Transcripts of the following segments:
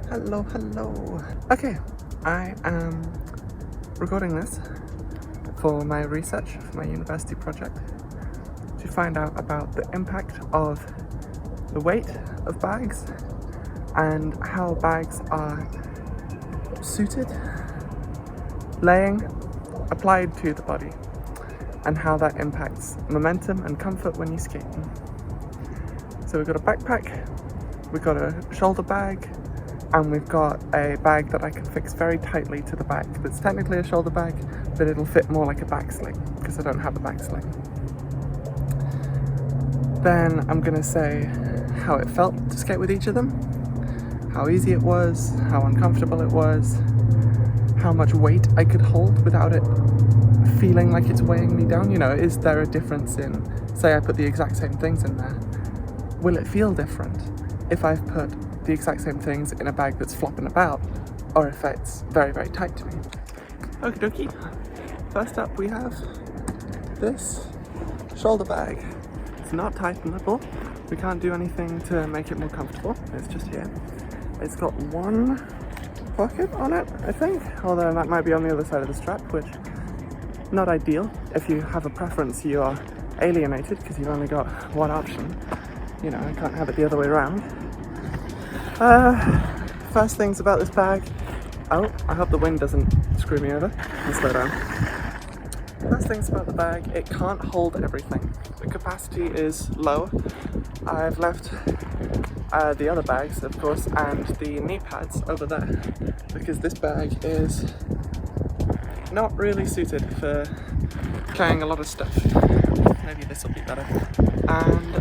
Hello, hello. Okay, I am recording this for my research, for my university project, to find out about the impact of the weight of bags and how bags are suited, laying, applied to the body, and how that impacts momentum and comfort when you're skating. So we've got a backpack, we've got a shoulder bag, and we've got a bag that I can fix very tightly to the back. That's technically a shoulder bag, but it'll fit more like a back sling because I don't have a back sling. Then I'm gonna say how it felt to skate with each of them, how easy it was, how uncomfortable it was, how much weight I could hold without it feeling like it's weighing me down. You know, is there a difference in, say I put the exact same things in there, will it feel different if I've put the exact same things in a bag that's flopping about, or if it's very, very tight to me? Okie dokie. First up we have this shoulder bag. It's not tightenable. We can't do anything to make it more comfortable. It's just here. It's got one pocket on it, I think, although that might be on the other side of the strap, which not ideal. If you have a preference, you are alienated because you've only got one option. You know, I can't have it the other way around. First things about this bag. Oh, I hope the wind doesn't screw me over. Let's slow down. First things about the bag, it can't hold everything. The capacity is low. I've left the other bags, of course, and the knee pads over there because this bag is not really suited for carrying a lot of stuff. Maybe this will be better. And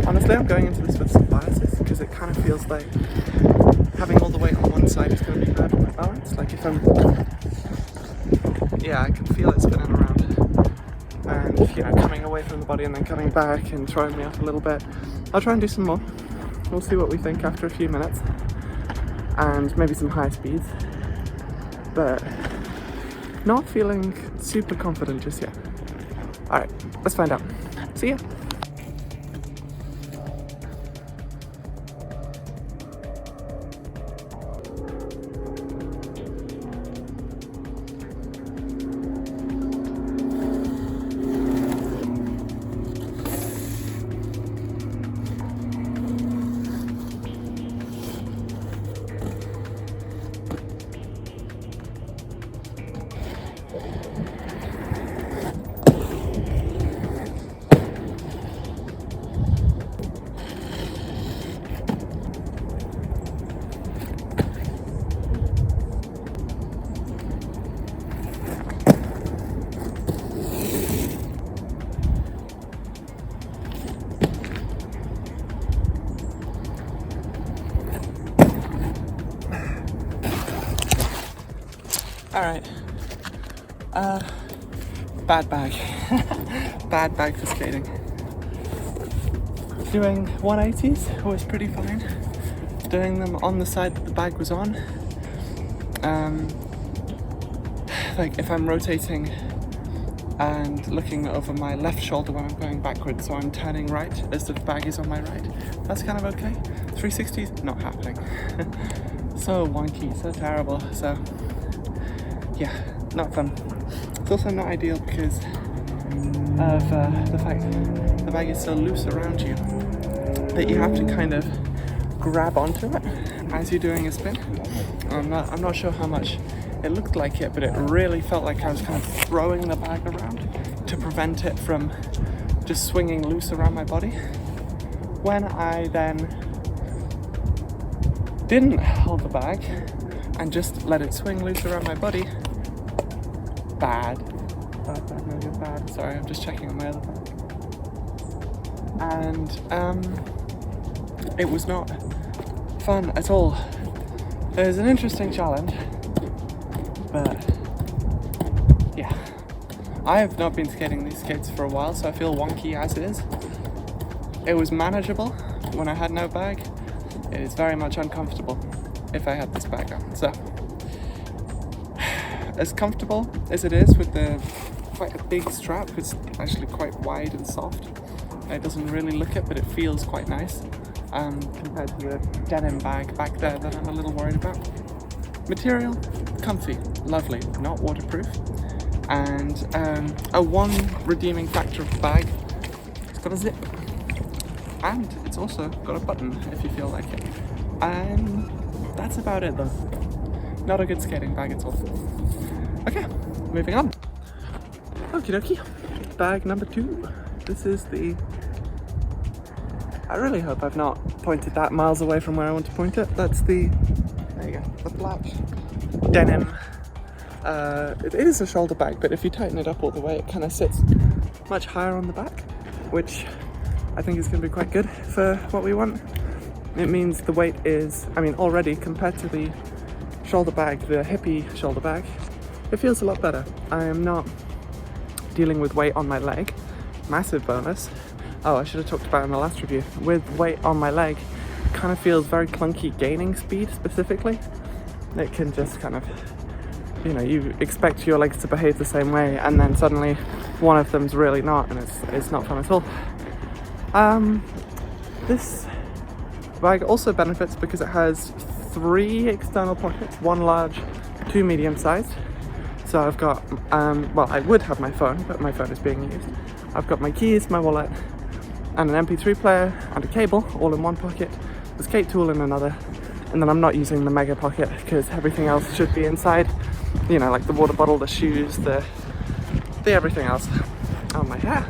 honestly, I'm going into this with some biases because it kind of feels like having all the weight on one side is going to be bad for my balance. Like if I can feel it spinning around and, you know, coming away from the body and then coming back and throwing me off a little bit. I'll try and do some more. We'll see what we think after a few minutes and maybe some high speeds, but not feeling super confident just yet. Alright, let's find out. See ya! Alright, bad bag. Bad bag for skating. Doing 180s was pretty fine. Doing them on the side that the bag was on. Like if I'm rotating and looking over my left shoulder when I'm going backwards, so I'm turning right as the bag is on my right, that's kind of okay. 360s, not happening. So wonky, so terrible, so yeah, not fun. It's also not ideal because of the fact the bag is so loose around you that you have to kind of grab onto it as you're doing a spin. I'm not sure how much it looked like it, but it really felt like I was kind of throwing the bag around to prevent it from just swinging loose around my body. When I then didn't hold the bag and just let it swing loose around my body, bad. Sorry, I'm just checking on my other bag. And it was not fun at all. It was an interesting challenge, but yeah. I have not been skating these skates for a while, so I feel wonky as is. It was manageable when I had no bag. It is very much uncomfortable if I had this bag on. So, as comfortable as it is with the quite a big strap, it's actually quite wide and soft. It doesn't really look it, but it feels quite nice. compared to the denim bag back there that I'm a little worried about. Material, comfy, lovely, not waterproof. And a one redeeming factor of the bag, it's got a zip. And it's also got a button if you feel like it. And that's about it though. Not a good skating bag at all. Okay, moving on. Okie dokie, bag number 2. This is the... I really hope I've not pointed that miles away from where I want to point it. That's the... There you go, the black denim. It is a shoulder bag, but if you tighten it up all the way, it kind of sits much higher on the back, which I think is going to be quite good for what we want. It means the weight is, I mean, already compared to the shoulder bag, the hippie shoulder bag, it feels a lot better. I am not dealing with weight on my leg. Massive bonus. Oh, I should have talked about it in the last review. With weight on my leg, it kind of feels very clunky gaining speed specifically. It can just kind of, you know, you expect your legs to behave the same way and then suddenly one of them's really not, and it's not fun at all. This bag also benefits because it has 3 external pockets, 1 large, 2 medium sized. So I've got, well, I would have my phone, but my phone is being used. I've got my keys, my wallet, and an MP3 player and a cable all in one pocket, the skate tool in another, and then I'm not using the mega pocket because everything else should be inside, you know, like the water bottle, the shoes, the everything else. Oh, my hair.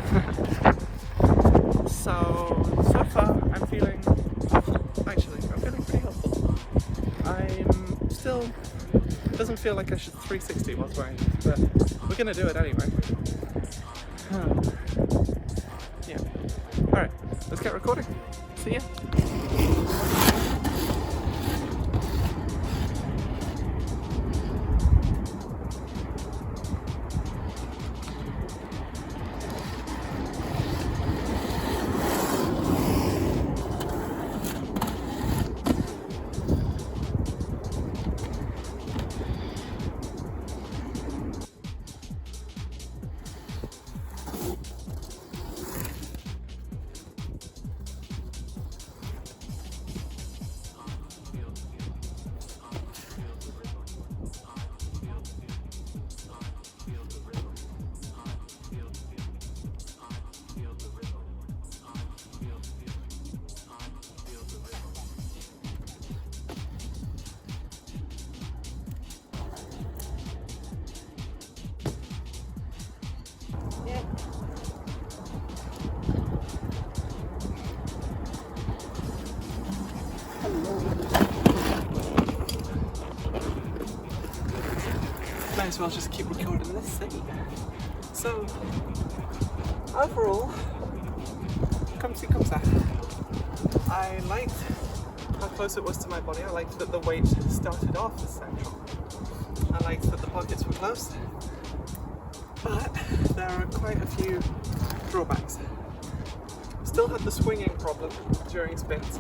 So far I'm feeling pretty hopeful. I'm still, it doesn't feel like I should 360 whilst wearing it, but we're gonna do it anyway. Yeah. Alright, let's get recording. See ya. Might as well just keep recording this thing. So, overall, come see, come ça. I liked how close it was to my body. I liked that the weight started off as central. I liked that the pockets were close. But there are quite a few drawbacks. Still had the swinging problem during spins.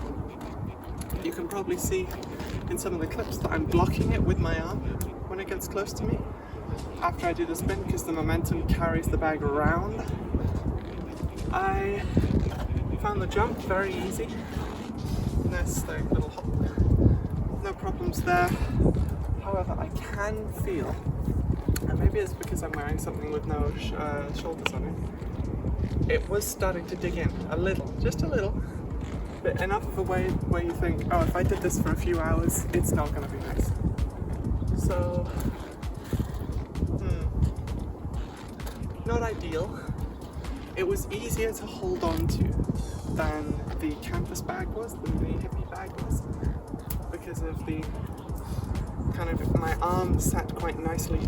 You can probably see in some of the clips that I'm blocking it with my arm when it gets close to me after I do the spin because the momentum carries the bag around. I found the jump very easy. Nice like little hop. No problems there. However, I can feel, and maybe it's because I'm wearing something with no shoulders on it, it was starting to dig in a little, just a little, but enough of a way where you think, oh, if I did this for a few hours, it's not going to be nice. So, not ideal. It was easier to hold on to than the canvas bag was, than the hippie bag was, because of the kind of, my arm sat quite nicely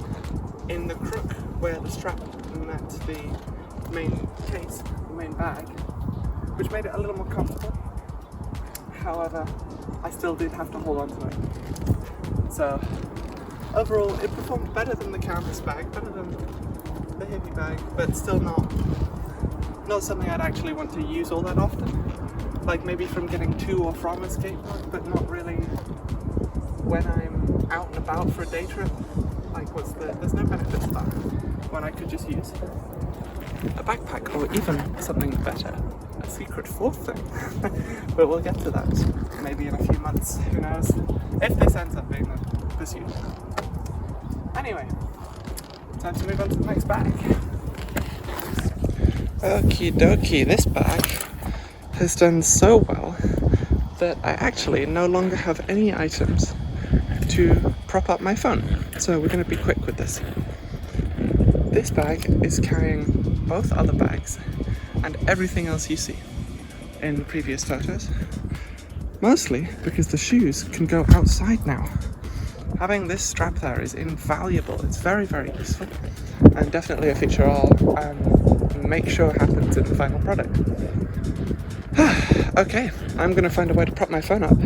in the crook where the strap met the main case, the main bag, which made it a little more comfortable. However, I still did have to hold on to it. So, overall, it performed better than the canvas bag, better than the hippie bag, but still not something I'd actually want to use all that often. Like maybe from getting to or from a skateboard, but not really when I'm out and about for a day trip. Like there's no benefit to that when I could just use a backpack or even something better, a secret fourth thing. But we'll get to that maybe in a few months, who knows, if this ends up being the pursuit. Anyway, time to move on to the next bag. Okie dokie, this bag has done so well that I actually no longer have any items to prop up my phone. So we're going to be quick with this. This bag is carrying both other bags and everything else you see in the previous photos. Mostly because the shoes can go outside now. Having this strap there is invaluable. It's very, very useful, and definitely a feature I'll make sure happens in the final product. Okay, I'm gonna find a way to prop my phone up,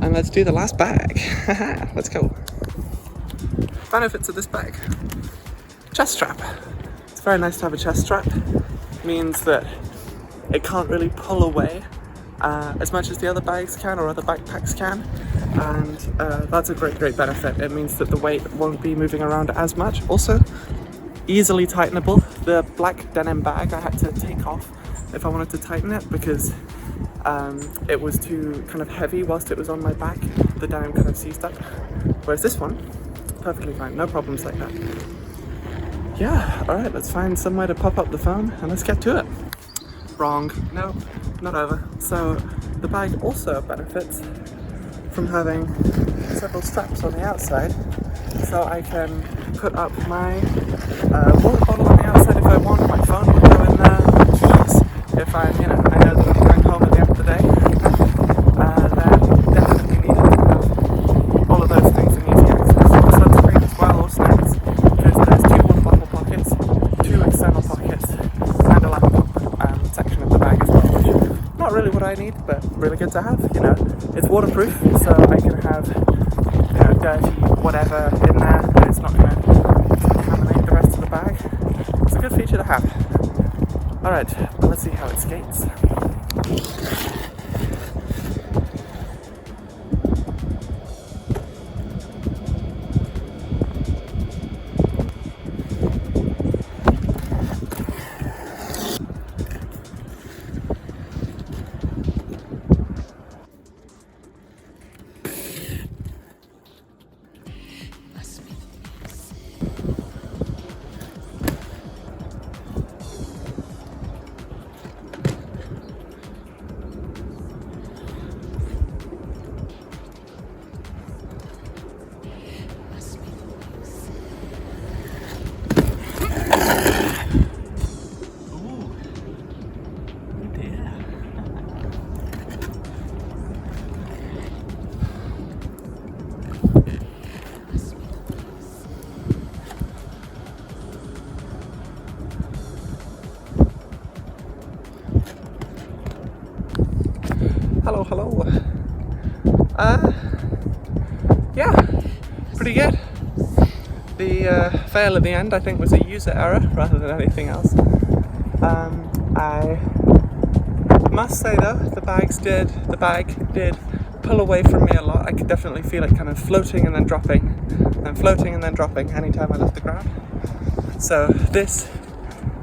and let's do the last bag. Let's go. Benefits of this bag. Chest strap. It's very nice to have a chest strap. It means that it can't really pull away as much as the other bags can or other backpacks can, and that's a great benefit. It means that the weight won't be moving around as much. Also, easily tightenable. The black denim bag I had to take off if I wanted to tighten it because it was too kind of heavy whilst it was on my back. The denim kind of seized up. Whereas this one, perfectly fine, no problems like that. Yeah, alright, let's find somewhere to pop up the phone and let's get to it. Wrong. No, not over. So the bag also benefits from having several straps on the outside, so I can put up my water bottle on the outside if I want. My phone will go in there. Keys, if I know that I'm going home at the end of the day, then definitely need to have all of those things in easy access. Sunscreen as well, or snacks, because there's 2 water bottle pockets, 2 external pockets, and a laptop section of the bag as well, which not really what I need, but really good to have. It's waterproof, so I can have dirty whatever in there, and it's not going to contaminate the rest of the bag. It's a good feature to have. Alright, well, let's see how it skates. Hello. Yeah, pretty good. The fail at the end, I think, was a user error rather than anything else. I must say though, the bag did pull away from me a lot. I could definitely feel it kind of floating and then dropping, and floating and then dropping anytime I left the ground. So this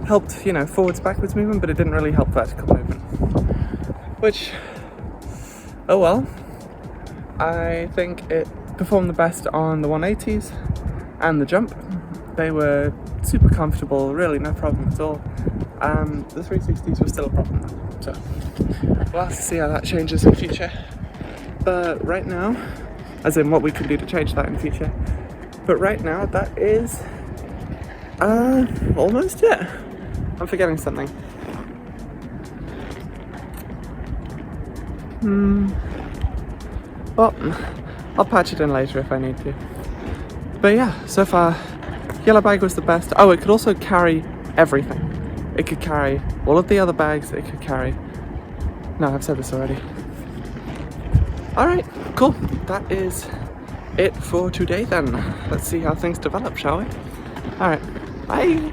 helped, forwards, backwards movement, but it didn't really help vertical movement. Which, oh well. I think it performed the best on the 180s and the jump. They were super comfortable, really no problem at all. The 360s were still a problem though, so we'll have to see how that changes in future. But right now, as in what we can do to change that in future, but right now that is almost it. I'm forgetting something. Well, I'll patch it in later if I need to. But yeah, so far, yellow bag was the best. Oh, it could also carry everything. It could carry all of the other bags. It could carry... No, I've said this already. Alright, cool. That is it for today then. Let's see how things develop, shall we? Alright, bye!